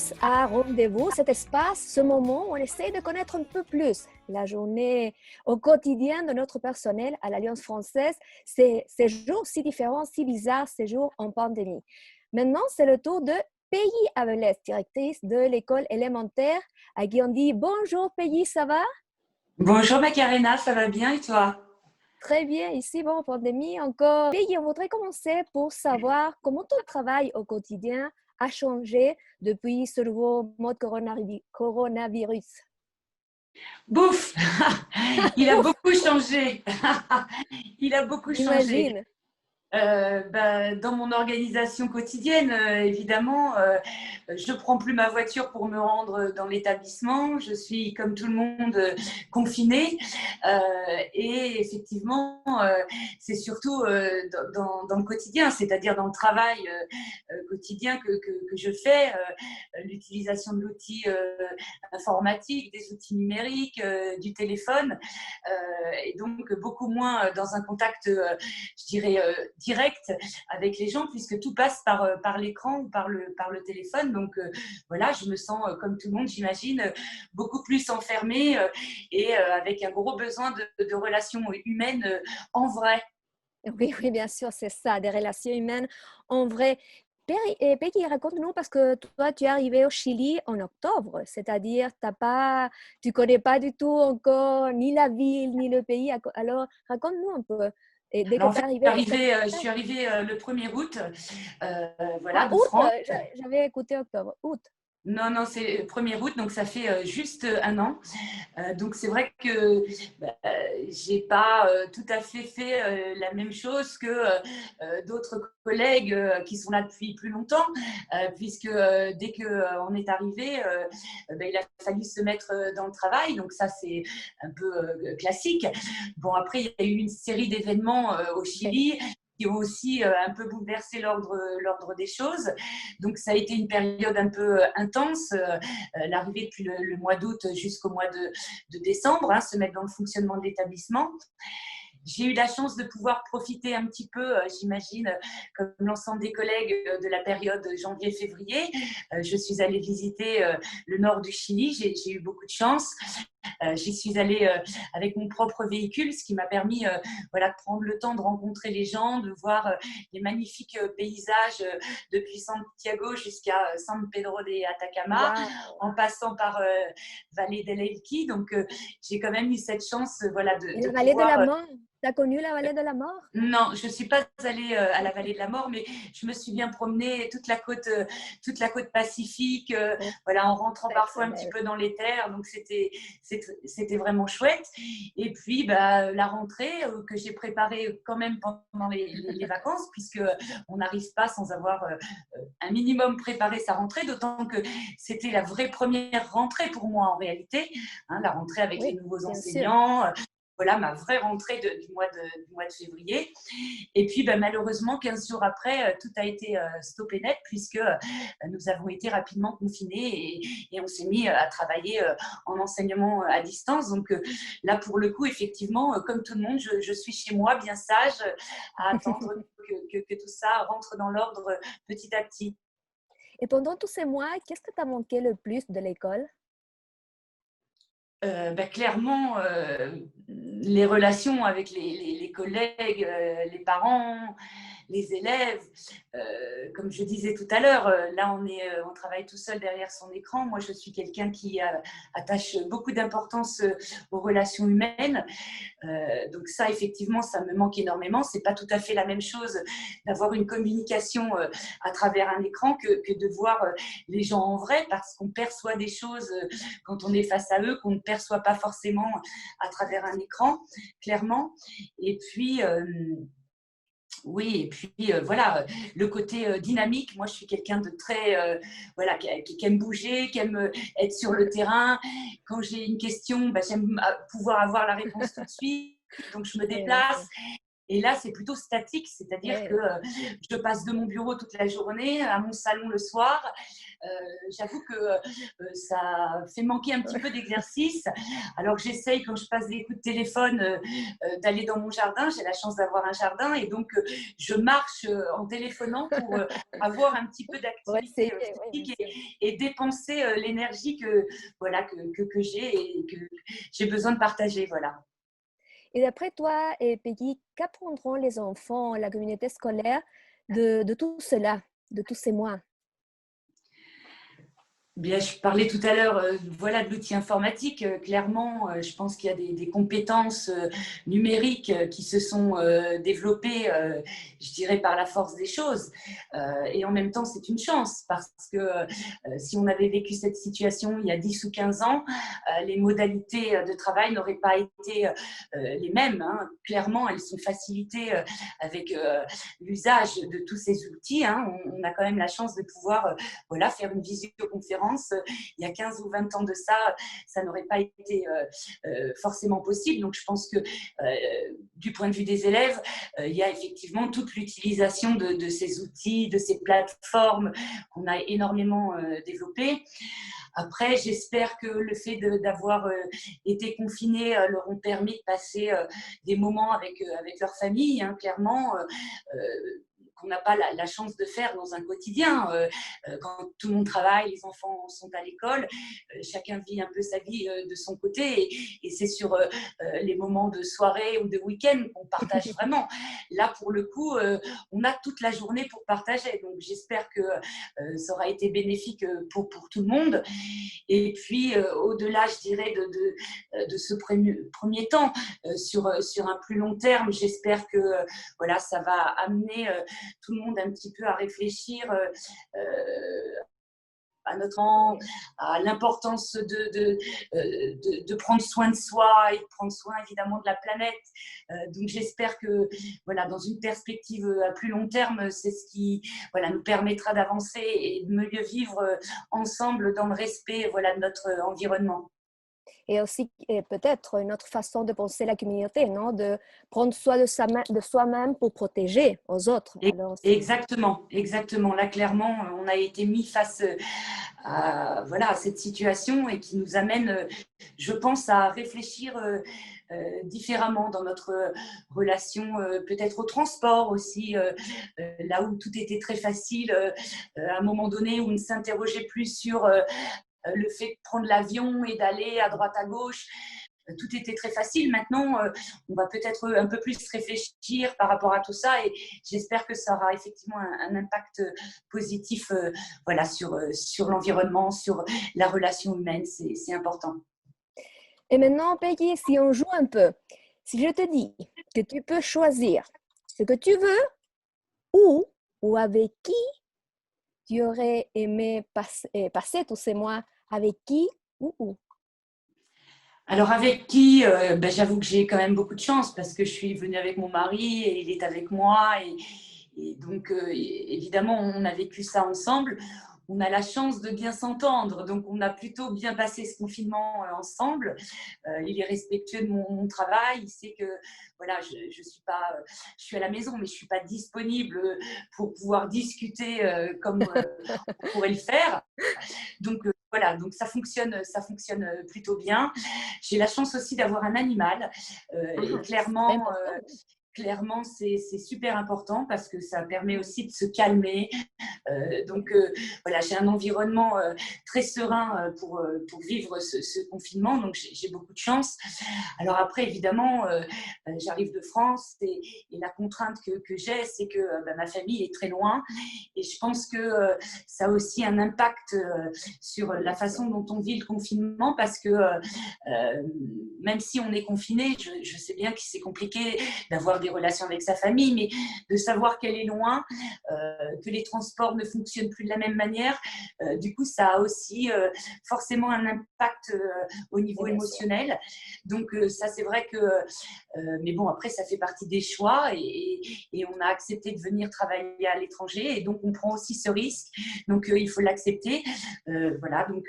tous à Rendez-vous, cet espace, ce moment où on essaie de connaître un peu plus la journée au quotidien de notre personnel à l'Alliance française, ces jours si différents, si bizarres, ces jours en pandémie. Maintenant, c'est le tour de Peggy Avelès, directrice de l'école élémentaire à qui on dit bonjour Peggy, ça va? Bonjour Macarena, ça va bien et toi? Très bien, ici, bon, pandémie encore. Peggy, on voudrait commencer pour savoir comment ton travail au quotidien a changé depuis ce nouveau mode coronavirus. Bouf! Il a beaucoup changé. Il a beaucoup changé. J'imagine. Dans mon organisation quotidienne, évidemment, je ne prends plus ma voiture pour me rendre dans l'établissement. Je suis, comme tout le monde, confinée. Et effectivement, c'est surtout dans le quotidien, c'est-à-dire dans le travail quotidien que je fais, l'utilisation de l'outil informatique, des outils numériques, du téléphone, et donc beaucoup moins dans un contact, je dirais, direct avec les gens, puisque tout passe par l'écran ou par le téléphone. Donc voilà, je me sens comme tout le monde, j'imagine, beaucoup plus enfermée et avec un gros besoin de relations humaines en vrai. Oui, oui, bien sûr, c'est ça, des relations humaines en vrai. Peggy, raconte-nous, parce que toi, tu es arrivé au Chili en octobre, c'est-à-dire tu connais pas du tout encore ni la ville, ni le pays. Alors, raconte-nous un peu. Et dès que Alors en tu es fait, arrivé, je suis arrivée le 1er août, ah, voilà, de août, France. j'avais écouté octobre, août. Non, non, c'est le 1er août, donc ça fait juste un an. Donc c'est vrai que j'ai pas tout à fait la même chose que d'autres collègues qui sont là depuis plus longtemps, puisque dès qu'on est arrivé, il a fallu se mettre dans le travail. Donc ça, c'est un peu classique. Bon, après, il y a eu une série d'événements au Oui. Chili qui ont aussi un peu bouleversé l'ordre des choses. Donc ça a été une période un peu intense, l'arrivée depuis le mois d'août jusqu'au mois de décembre, hein, se mettre dans le fonctionnement de l'établissement. J'ai eu la chance de pouvoir profiter un petit peu, j'imagine, comme l'ensemble des collègues, de la période janvier-février. Je suis allée visiter le nord du Chili, j'ai eu beaucoup de chance. J'y suis allée avec mon propre véhicule, ce qui m'a permis voilà, de prendre le temps de rencontrer les gens, de voir les magnifiques paysages depuis Santiago jusqu'à San Pedro de Atacama, Waouh! en passant par Valle del Elqui. Donc, j'ai quand même eu cette chance voilà, Et de la vallée de pouvoir la mort, tu as connu la vallée de la mort? non, je ne suis pas allée à la vallée de la mort, mais je me suis bien promenée toute la côte pacifique, Oh, voilà, en rentrant très, très parfois un petit belle. peu dans les terres, donc c'était vraiment chouette. Et puis la rentrée que j'ai préparée quand même pendant les vacances, puisque on n'arrive pas sans avoir un minimum préparé sa rentrée, d'autant que c'était la vraie première rentrée pour moi en réalité, hein, la rentrée avec les Oui, nouveaux bien sûr. enseignants. Voilà ma vraie rentrée du mois de février. Et puis, malheureusement, 15 jours après, tout a été stoppé net puisque nous avons été rapidement confinés et on s'est mis à travailler en enseignement à distance. Donc là, pour le coup, effectivement, comme tout le monde, je suis chez moi, bien sage, à attendre que tout ça rentre dans l'ordre petit à petit. Et pendant tous ces mois, qu'est-ce que tu as manqué le plus de l'école? Clairement, les relations avec les collègues, les parents, les élèves. Comme je disais tout à l'heure, là on travaille tout seul derrière son écran. Moi je suis quelqu'un qui attache beaucoup d'importance aux relations humaines. Donc ça effectivement ça me manque énormément. C'est pas tout à fait la même chose d'avoir une communication à travers un écran que de voir les gens en vrai, parce qu'on perçoit des choses quand on est face à eux qu'on ne perçoit pas forcément à travers un écran, clairement. Et puis oui, et puis voilà, le côté dynamique. Moi, je suis quelqu'un de très, voilà, qui aime bouger, qui aime être sur le terrain. Quand j'ai une question, j'aime pouvoir avoir la réponse tout de suite. Donc, je me Oui, bien déplace. sûr. Et là, c'est plutôt statique, c'est-à-dire Ouais. que je passe de mon bureau toute la journée à mon salon le soir. J'avoue que ça fait manquer un petit peu d'exercice. Alors que j'essaye, quand je passe des coups de téléphone, d'aller dans mon jardin. J'ai la chance d'avoir un jardin et donc je marche en téléphonant pour avoir un petit peu Pour essayer, d'activité oui, bien physique sûr. et dépenser l'énergie voilà, que j'ai et que j'ai besoin de partager. Voilà. Et d'après toi, Peggy, qu'apprendront les enfants, la communauté scolaire de tout cela, de tous ces mois? Bien, je parlais tout à l'heure voilà, de l'outil informatique. Clairement, je pense qu'il y a des compétences numériques qui se sont développées, je dirais, par la force des choses. Et en même temps, c'est une chance parce que si on avait vécu cette situation il y a 10 ou 15 ans, les modalités de travail n'auraient pas été les mêmes. Hein. Clairement, elles sont facilitées avec l'usage de tous ces outils. Hein. On a quand même la chance de pouvoir voilà, faire une visioconférence. Il y a 15 ou 20 ans de ça, ça n'aurait pas été forcément possible. Donc, je pense que du point de vue des élèves, il y a effectivement toute l'utilisation de ces outils, de ces plateformes qu'on a énormément développées. Après, j'espère que le fait d'avoir été confinés leur ont permis de passer des moments avec leur famille, hein, clairement. Qu'on n'a pas la chance de faire dans un quotidien. Quand tout le monde travaille, les enfants sont à l'école, chacun vit un peu sa vie de son côté et c'est sur les moments de soirée ou de week-end qu'on partage vraiment. Là, pour le coup, on a toute la journée pour partager. Donc, j'espère que ça aura été bénéfique pour tout le monde. Et puis, au-delà, je dirais, de ce premier temps, sur un plus long terme, j'espère que voilà, ça va amener tout le monde un petit peu à réfléchir à notre à l'importance de prendre soin de soi et de prendre soin évidemment de la planète. Donc j'espère que voilà, dans une perspective à plus long terme, c'est ce qui voilà, nous permettra d'avancer et de mieux vivre ensemble dans le respect voilà, de notre environnement. Et aussi, peut-être une autre façon de penser la communauté, non? De prendre soin de soi-même pour protéger aux autres. Alors, Exactement, exactement. Là, clairement, on a été mis face à, voilà, à cette situation et qui nous amène, je pense, à réfléchir différemment dans notre relation, peut-être au transport aussi, là où tout était très facile, à un moment donné où on ne s'interrogeait plus sur le fait de prendre l'avion et d'aller à droite à gauche. Tout était très facile. Maintenant, on va peut-être un peu plus réfléchir par rapport à tout ça et j'espère que ça aura effectivement un impact positif voilà, sur l'environnement, sur la relation humaine. C'est important. et maintenant, Peggy, si on joue un peu, si je te dis que tu peux choisir ce que tu veux, ou avec qui tu aurais aimé passer tous ces mois, avec qui ou où? Alors avec qui ben, j'avoue que j'ai quand même beaucoup de chance parce que je suis venue avec mon mari et il est avec moi et donc évidemment on a vécu ça ensemble. On a la chance de bien s'entendre, donc on a plutôt bien passé ce confinement ensemble. Il est respectueux de mon travail, il sait que voilà, je suis pas, je suis à la maison, mais je suis pas disponible pour pouvoir discuter comme on pourrait le faire. Donc voilà, donc ça fonctionne plutôt bien. J'ai la chance aussi d'avoir un animal et C'est très clairement, important. clairement c'est super important parce que ça permet aussi de se calmer, donc voilà, j'ai un environnement très serein pour vivre ce confinement, donc j'ai beaucoup de chance. Alors après, évidemment, j'arrive de France et la contrainte que j'ai, c'est que bah, ma famille est très loin et je pense que ça a aussi un impact sur la Bien sûr. façon dont on vit le confinement parce que même si on est confiné, je sais bien que c'est compliqué d'avoir des relations avec sa famille, mais de savoir qu'elle est loin, que les transports ne fonctionnent plus de la même manière, du coup, ça a aussi forcément un impact au Et niveau bien sûr. émotionnel. Donc, ça, c'est vrai que. Mais bon, après, ça fait partie des choix et on a accepté de venir travailler à l'étranger et donc on prend aussi ce risque. Donc, il faut l'accepter. Voilà, donc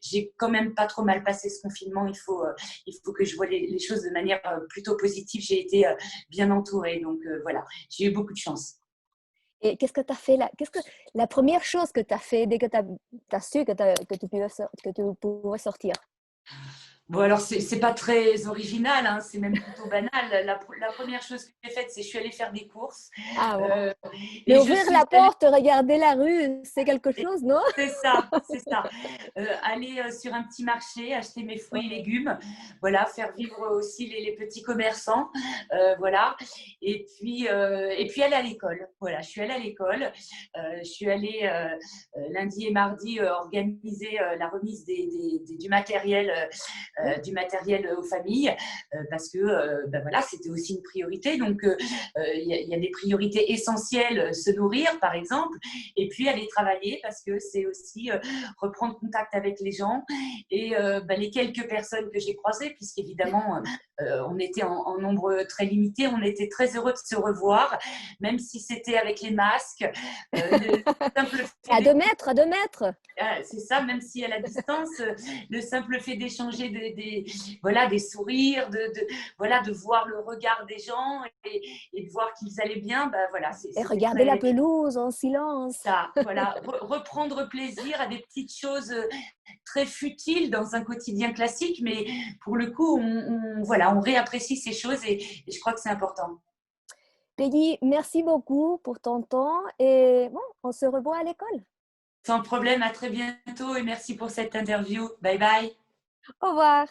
j'ai quand même pas trop mal passé ce confinement. Il faut que je vois les choses de manière plutôt positive. J'ai été bien entourée. Donc voilà, j'ai eu beaucoup de chance. Et qu'est-ce que tu as fait là? Qu'est-ce que la première chose que tu as fait dès que tu as su que tu pouvais sortir? Bon, alors, c'est pas très original, hein, c'est même plutôt banal. La première chose que j'ai faite, c'est que je suis allée faire des courses. Ah bon. Euh, Mais et je ouvrir suis la allée. porte, regarder la rue, c'est quelque chose, non? C'est ça, c'est ça. Aller sur un petit marché, acheter mes fruits et Ouais. légumes, voilà, faire vivre aussi les petits commerçants, voilà. Et puis aller à l'école. Voilà, je suis allée à l'école. Je suis allée lundi et mardi organiser la remise du matériel aux familles, parce que ben voilà, c'était aussi une priorité. Donc, il y a des priorités essentielles, se nourrir, par exemple, et puis aller travailler parce que c'est aussi reprendre contact avec les gens et les quelques personnes que j'ai croisées, puisqu'évidemment on était en nombre très limité, on était très heureux de se revoir, même si c'était avec les masques. Le simple fait À 2 mètres, à 2 mètres. c'est ça, même si à la distance, le simple fait d'échanger voilà, des sourires, voilà, de voir le regard des gens et de voir qu'ils allaient bien, bah, voilà, Et c'était regarder la très pelouse en silence. ça. Voilà, reprendre plaisir à des petites choses très futiles dans un quotidien classique, mais pour le coup, voilà, on réapprécie ces choses et je crois que c'est important. Peggy, merci beaucoup pour ton temps et bon, on se revoit à l'école. Sans problème, à très bientôt et merci pour cette interview. Bye bye. Au revoir.